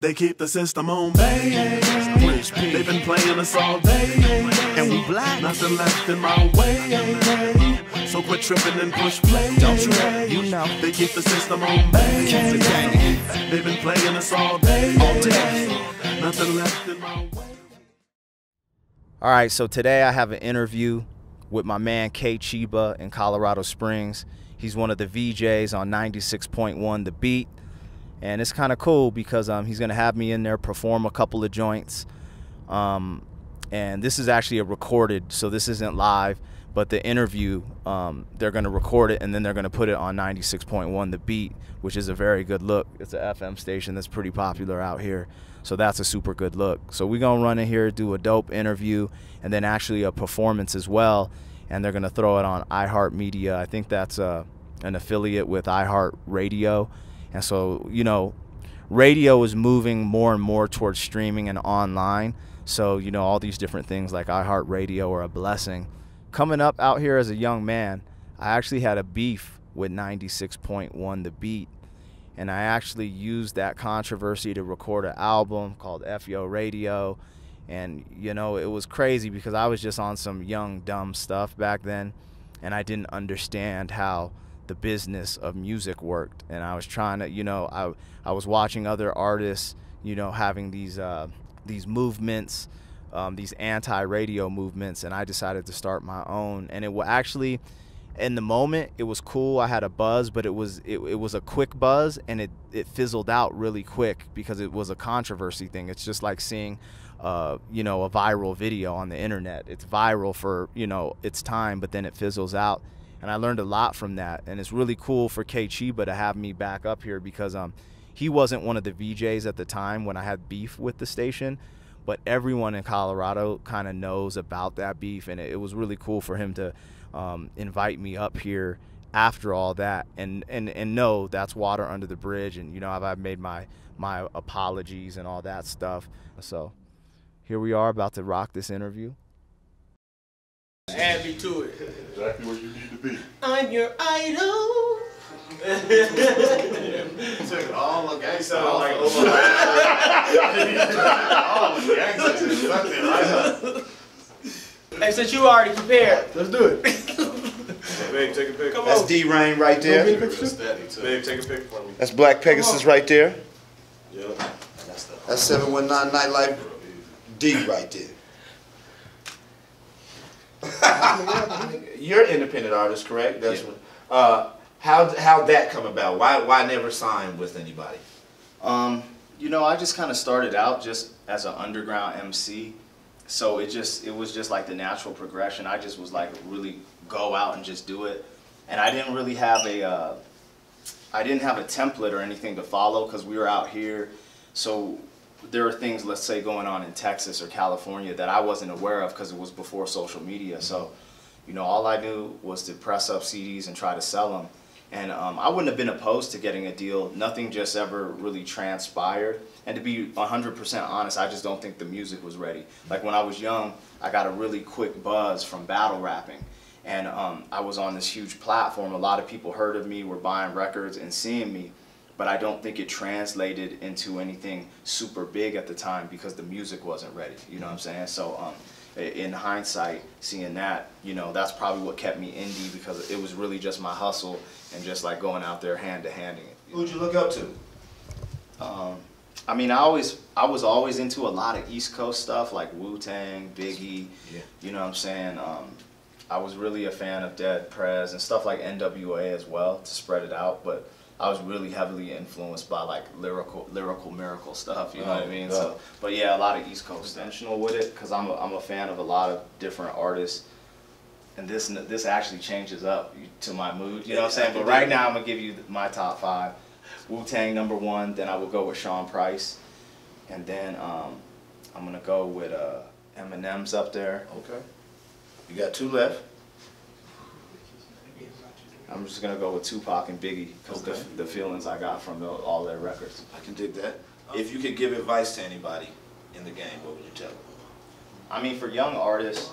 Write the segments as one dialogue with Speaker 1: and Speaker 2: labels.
Speaker 1: They keep the system on bay. They've been playing us all day, and we black. Nothing left in my way. So quit tripping and push play. Don't you know? They keep the system on bay. They've been playing us all day. Nothing left in my way.
Speaker 2: All right, so today I have an interview with my man KCheeba in Colorado Springs. He's one of the VJs on 96.1 The Beat. And it's kind of cool because he's going to have me in there perform a couple of joints. And this is actually a recorded, so this isn't live. But the interview, they're going to record it, and then they're going to put it on 96.1 The Beat, which is a very good look. It's an FM station that's pretty popular out here. So that's a super good look. So we're going to run in here, do a dope interview, and then actually a performance as well. And they're going to throw it on Iheart Media. I think that's an affiliate with Iheart Radio. And so, you know, radio is moving more and more towards streaming and online. So, you know, all these different things like Iheart Radio are a blessing. Coming up out here as a young man, I actually had a beef with 96.1 The Beat. And I actually used that controversy to record an album called Iheart Radio. And, you know, it was crazy because I was just on some young, dumb stuff back then. And I didn't understand how the business of music worked, and I was trying to, you know, I was watching other artists, you know, having these movements, these anti-radio movements, and I decided to start my own. And it was actually, in the moment, it was cool. I had a buzz, but it was a quick buzz, and it fizzled out really quick because it was a controversy thing. It's just like seeing, you know, a viral video on the internet. It's viral for, you know, its time, but then it fizzles out. And I learned a lot from that. And it's really cool for KCheeba to have me back up here because he wasn't one of the VJs at the time when I had beef with the station. But everyone in Colorado kind of knows about that beef. And it was really cool for him to invite me up here after all that. And know that's water under the bridge. And, you know, I've made my apologies and all that stuff. So here we are about to rock this interview.
Speaker 3: Add me to it.
Speaker 4: Exactly where you need to be.
Speaker 3: I'm your idol.
Speaker 4: Took it all the gangsta.
Speaker 3: Like
Speaker 4: all the gangsta.
Speaker 3: Hey, since you already prepared,
Speaker 4: Let's do it.
Speaker 5: Hey, babe, take a pic.
Speaker 3: come
Speaker 6: That's
Speaker 3: on.
Speaker 6: D-Rain right there.
Speaker 5: Babe, take a pic for me.
Speaker 6: That's Black Pegasus right there.
Speaker 5: Yep.
Speaker 6: That's 719 Nightlife D right there. You're an independent artist, correct? That's what. How'd that come about? Why never sign with anybody?
Speaker 2: You know, I just kind of started out just as an underground MC. So it was just like the natural progression. I just was like really go out and just do it. And I didn't really have a template or anything to follow because we were out here. So there are things, let's say, going on in Texas or California that I wasn't aware of because it was before social media. So, you know, all I knew was to press up CDs and try to sell them. And I wouldn't have been opposed to getting a deal. Nothing just ever really transpired. And to be 100% honest, I just don't think the music was ready. Like when I was young, I got a really quick buzz from battle rapping. And I was on this huge platform. A lot of people heard of me, were buying records and seeing me. But I don't think it translated into anything super big at the time because the music wasn't ready, you know what I'm saying? So in hindsight, seeing that, you know, that's probably what kept me indie because it was really just my hustle and just like going out there hand-to-handing it.
Speaker 6: Who'd you look up to?
Speaker 2: I mean, I was always into a lot of East Coast stuff like Wu-Tang, Biggie, you know what I'm saying? I was really a fan of Dead Prez and stuff like NWA as well to spread it out, but I was really heavily influenced by like lyrical miracle stuff, you know what I mean? So, but yeah, a lot of East Coast intentional with it because I'm a fan of a lot of different artists, and this actually changes up to my mood, you know what I'm saying? But right now I'm gonna give you my top 5. Wu-Tang #1, then I will go with Sean Price, and then I'm gonna go with Eminem's up there.
Speaker 6: Okay. You got 2 left.
Speaker 2: I'm just gonna go with Tupac and Biggie because the feelings I got from all their records.
Speaker 6: I can dig that. If you could give advice to anybody in the game, what would you tell them?
Speaker 2: I mean, for young artists,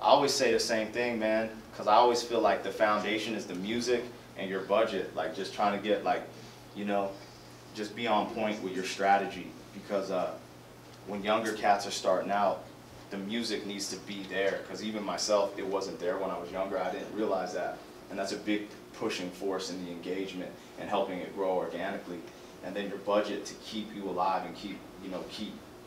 Speaker 2: I always say the same thing, man, because I always feel like the foundation is the music and your budget. Like just trying to get like, you know, just be on point with your strategy, because when younger cats are starting out, the music needs to be there, because even myself, it wasn't there when I was younger. I didn't realize that, and that's a big pushing force in the engagement and helping it grow organically. And then your budget to keep you alive and keep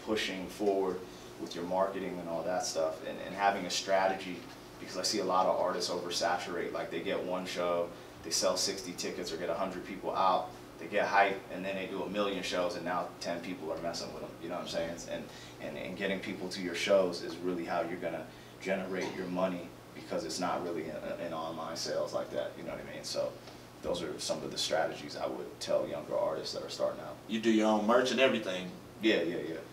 Speaker 2: pushing forward with your marketing and all that stuff, and having a strategy, because I see a lot of artists oversaturate. Like, they get one show, they sell 60 tickets or get 100 people out, they get hype, and then they do 1,000,000 shows, and now 10 people are messing with them. You know what I'm saying? And getting people to your shows is really how you're gonna generate your money, because it's not really in online sales like that. You know what I mean? So those are some of the strategies I would tell younger artists that are starting out.
Speaker 6: You do your own merch and everything.
Speaker 2: Yeah.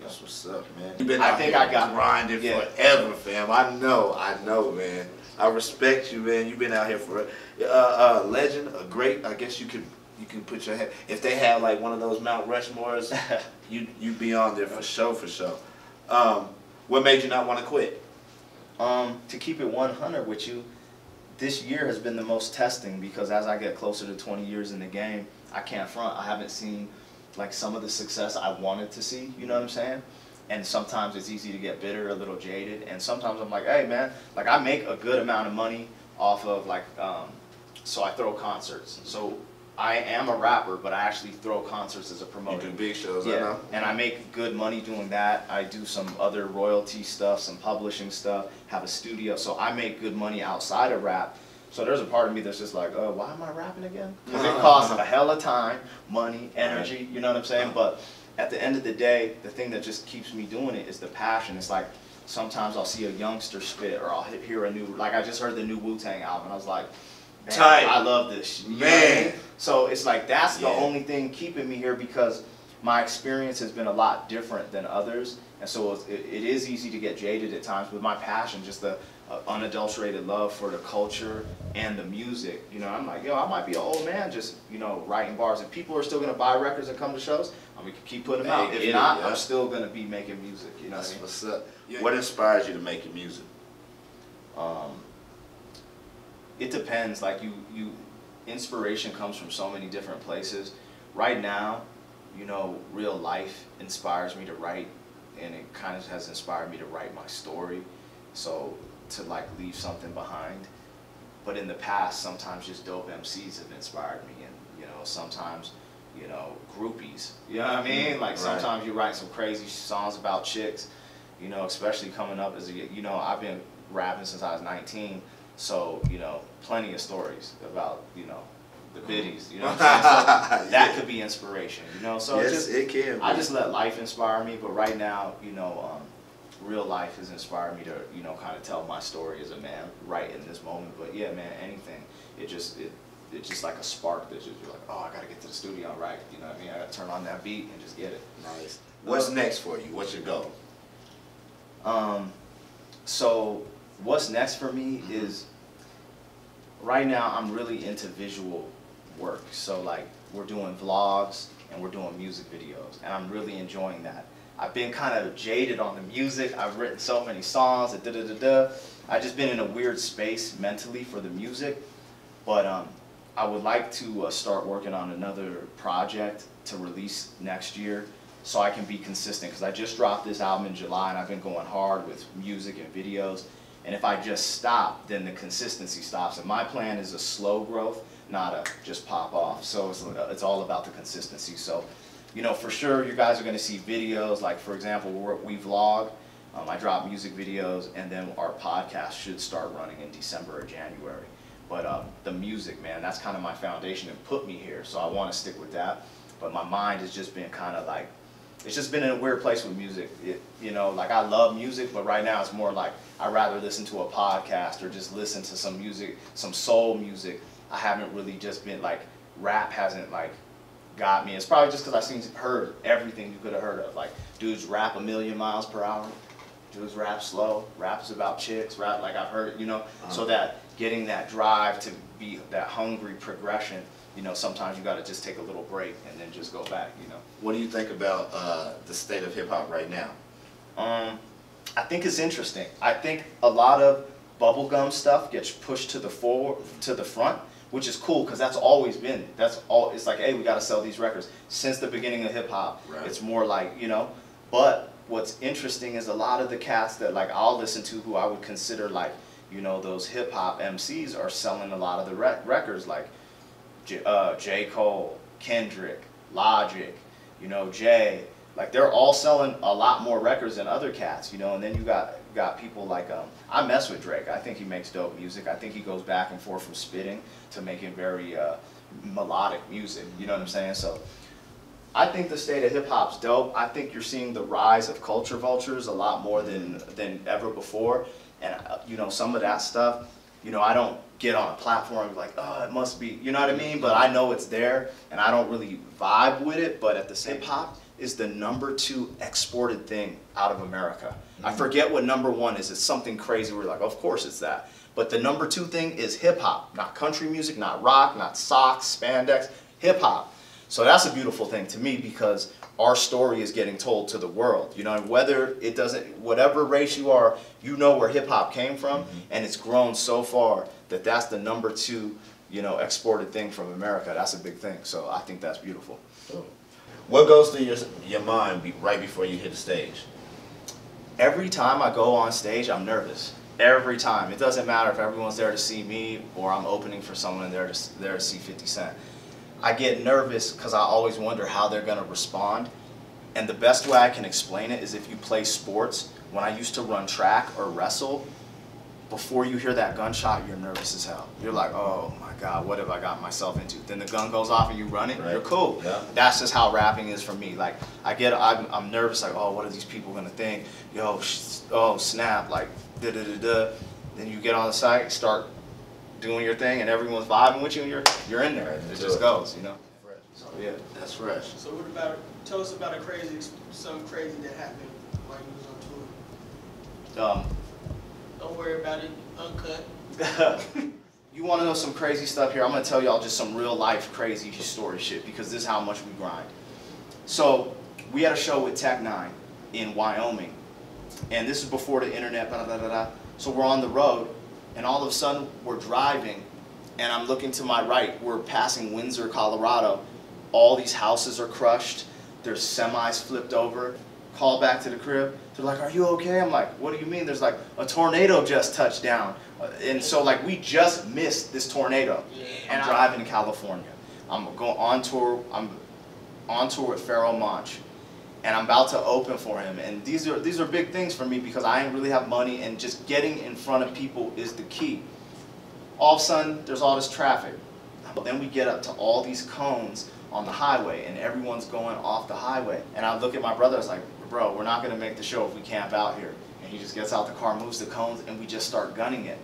Speaker 6: That's what's up, man. You've been
Speaker 2: I think I got
Speaker 6: grinding forever, fam. I know, man. I respect you, man. You've been out here for a legend, a great. I guess you can put your head. If they had like one of those Mount Rushmores, you'd be on there for sure. What made you not want to quit?
Speaker 2: To keep it 100 with you, this year has been the most testing, because as I get closer to 20 years in the game, I can't front. I haven't seen like some of the success I wanted to see, you know what I'm saying? And sometimes it's easy to get bitter, a little jaded, and sometimes I'm like, hey man, like I make a good amount of money off of like, so I throw concerts. So I am a rapper, but I actually throw concerts as a promoter.
Speaker 6: You do big shows,
Speaker 2: yeah,
Speaker 6: I know.
Speaker 2: And I make good money doing that. I do some other royalty stuff, some publishing stuff, have a studio, so I make good money outside of rap. So there's a part of me that's just like, why am I rapping again? Because it costs a hell of time, money, energy, you know what I'm saying? But at the end of the day, the thing that just keeps me doing it is the passion. It's like, sometimes I'll see a youngster spit, or I'll hear a new, like I just heard the new Wu-Tang album, and I was like, man, I love this. You know what I mean? So it's like, that's the only thing keeping me here, because my experience has been a lot different than others. And so it is easy to get jaded at times, but my passion, just the unadulterated love for the culture and the music, you know, I'm like, yo, I might be an old man just, you know, writing bars, and people are still going to buy records and come to shows, I'm going to keep putting them out. If not, I'm still going to be making music, you know what I mean?
Speaker 6: What's up? What inspires you to make your music?
Speaker 2: It depends. Like, inspiration comes from so many different places. Right now, you know, real life inspires me to write, and it kind of has inspired me to write my story, so to like leave something behind. But in the past, sometimes just dope MCs have inspired me, and you know, sometimes, you know, groupies, you know what I mean? Like, sometimes you write some crazy songs about chicks, you know, especially coming up as a, you know, I've been rapping since I was 19, so, you know, plenty of stories about, you know, the biddies, you know what I'm saying? So that could be inspiration, you know? So
Speaker 6: yes, it can be.
Speaker 2: I just let life inspire me, but right now, you know, real life has inspired me to, you know, kind of tell my story as a man right in this moment. But yeah, man, anything, it's just like a spark that just, you're like, oh, I gotta get to the studio, right? You know what I mean? I gotta turn on that beat and just get it.
Speaker 6: Nice. What's next for you? What's your goal?
Speaker 2: So what's next for me is, right now I'm really into visual work. So like, we're doing vlogs and we're doing music videos, and I'm really enjoying that. I've been kind of jaded on the music. I've written so many songs, and I've just been in a weird space mentally for the music. But I would like to start working on another project to release next year, so I can be consistent, because I just dropped this album in July, and I've been going hard with music and videos. And if I just stop, then the consistency stops. And my plan is a slow growth, not a just pop off. So it's all about the consistency. So, you know, for sure, you guys are going to see videos. Like, for example, we vlog. I drop music videos, and then our podcast should start running in December or January. But the music, man, that's kind of my foundation and put me here. So I want to stick with that. But my mind has just been kind of like, it's just been in a weird place with music. You know, like, I love music, but right now it's more like I'd rather listen to a podcast or just listen to some music, some soul music. I haven't really just been like, rap hasn't like got me. It's probably just because I've heard everything you could have heard of. Like, dudes rap 1,000,000 miles per hour. Dudes rap slow. Rap is about chicks. Rap, like, I've heard it, you know. So that getting that drive to be that hungry progression, you know, sometimes you got to just take a little break and then just go back, you know.
Speaker 6: What do you think about the state of hip hop right now?
Speaker 2: I think it's interesting. I think a lot of bubblegum stuff gets pushed to the front, which is cool because that's always been, that's all, it's like, hey, we got to sell these records. Since the beginning of hip hop, it's more like, you know, but what's interesting is a lot of the cats that like I'll listen to who I would consider like, you know, those hip hop MCs are selling a lot of the records like J. Cole, Kendrick, Logic, you know, Jay. Like they're all selling a lot more records than other cats, you know, and then you got people like, I mess with Drake. I think he makes dope music. I think he goes back and forth from spitting to making very melodic music, you know what I'm saying? So I think the state of hip hop's dope. I think you're seeing the rise of culture vultures a lot more than ever before. And you know, some of that stuff, you know, I don't get on a platform and be like, oh, it must be, you know what I mean? But I know it's there and I don't really vibe with it, but at the same hop is the #2 exported thing out of America. I forget what #1 is. It's something crazy. We're like, of course it's that. But the #2 thing is hip hop, not country music, not rock, not socks, spandex, hip hop. So that's a beautiful thing to me because our story is getting told to the world. You know, and whether it doesn't, whatever race you are, you know where hip hop came from, and it's grown so far that that's the #2, you know, exported thing from America. That's a big thing. So I think that's beautiful.
Speaker 6: Cool. What goes through your mind right before you hit the stage?
Speaker 2: Every time I go on stage, I'm nervous. Every time. It doesn't matter if everyone's there to see me or I'm opening for someone there to see 50 Cent. I get nervous because I always wonder how they're going to respond. And the best way I can explain it is if you play sports. When I used to run track or wrestle, before you hear that gunshot, you're nervous as hell. You're like, oh my God, what have I got myself into? Then the gun goes off and you run it, you're cool. Yeah. That's just how rapping is for me. Like, I'm nervous, like, oh, what are these people gonna think? Yo, oh, snap, like, da-da-da-da. Then you get on the site, start doing your thing, and everyone's vibing with you, and you're in there. It just goes, you know? So yeah, that's fresh.
Speaker 3: So what about, tell us about something crazy that happened while you was on tour. Don't worry about it, uncut.
Speaker 2: You want to know some crazy stuff here? I'm going to tell y'all just some real life crazy story shit because this is how much we grind. So we had a show with Tech 9 in Wyoming, and this is before the internet, blah, blah, blah, blah. So we're on the road, and all of a sudden we're driving, and I'm looking to my right. We're passing Windsor, Colorado. All these houses are crushed. There's semis flipped over. Call back to the crib. They're like, are you okay? I'm like, what do you mean? There's like a tornado just touched down. And so like we just missed this tornado. I'm driving to California. I'm going on tour. I'm on tour with Pharoah Monch. And I'm about to open for him. And these are big things for me because I didn't really have money, and just getting in front of people is the key. All of a sudden, there's all this traffic. But then we get up to all these cones on the highway, and everyone's going off the highway. And I look at my brother, I was like, bro, we're not gonna make the show if we camp out here. And he just gets out the car, moves the cones, and we just start gunning it.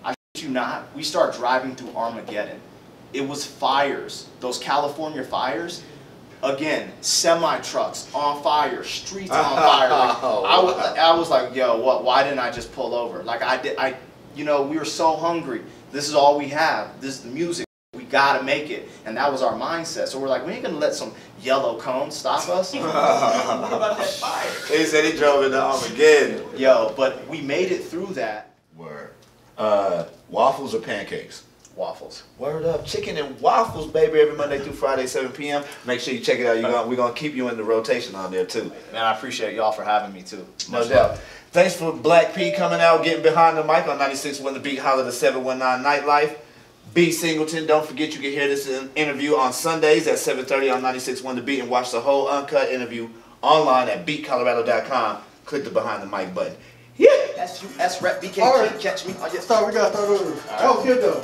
Speaker 2: I shit you not, we start driving through Armageddon. It was fires, those California fires. Again, semi-trucks on fire, streets on fire. Like, I was like, yo, what? Why didn't I just pull over? Like you know, we were so hungry. This is all we have. This is the music. We gotta make it, and that was our mindset. So we're like, we ain't gonna let some yellow cone stop us.
Speaker 3: What about that fire?
Speaker 6: He said he drove into Armageddon.
Speaker 2: Yo, but we made it through that.
Speaker 6: Word. Waffles or pancakes?
Speaker 2: Waffles.
Speaker 6: Word up. Chicken and waffles, baby, every Monday through Friday, 7 p.m. Make sure you check it out. We're gonna keep you in the rotation on there too.
Speaker 2: Man, I appreciate y'all for having me too.
Speaker 6: No doubt. Thanks for Black P coming out, getting behind the mic on 96.1 The Beat, holla the 719 Nightlife. B. Singleton, don't forget you can hear this interview on Sundays at 7:30 on 96.1 The Beat, and watch the whole uncut interview online at beatcolorado.com. Click the behind the mic button. Yeah.
Speaker 2: S rep BK.
Speaker 7: All right.
Speaker 2: Catch me.
Speaker 7: We gotta start over. That was good though.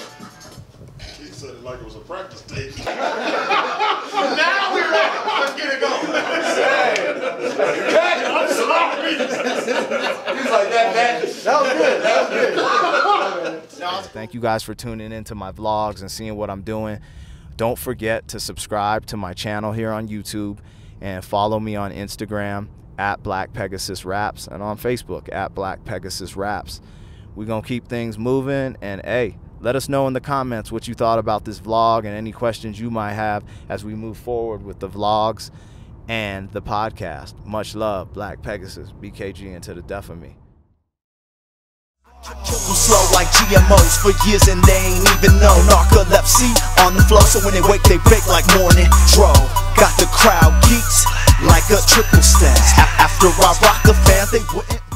Speaker 4: He said it like it was a practice tape.
Speaker 5: Now we're ready. Let's get it going.
Speaker 4: I'm sorry.
Speaker 6: He's like that.
Speaker 7: That was good. That was good.
Speaker 2: Thank you guys for tuning into my vlogs and seeing what I'm doing. Don't forget to subscribe to my channel here on YouTube and follow me on Instagram at Black Pegasus Raps and on Facebook at Black Pegasus Raps. We're going to keep things moving, and hey, let us know in the comments what you thought about this vlog and any questions you might have as we move forward with the vlogs and the podcast. Much love, Black Pegasus, BKG, and to the death of me.
Speaker 1: Them slow like GMOs for years and they ain't even know. Narcolepsy on the flow, so when they wake they bake like morning dro. Got the crowd geeks like a triple stack. After I rock the fans, they wouldn't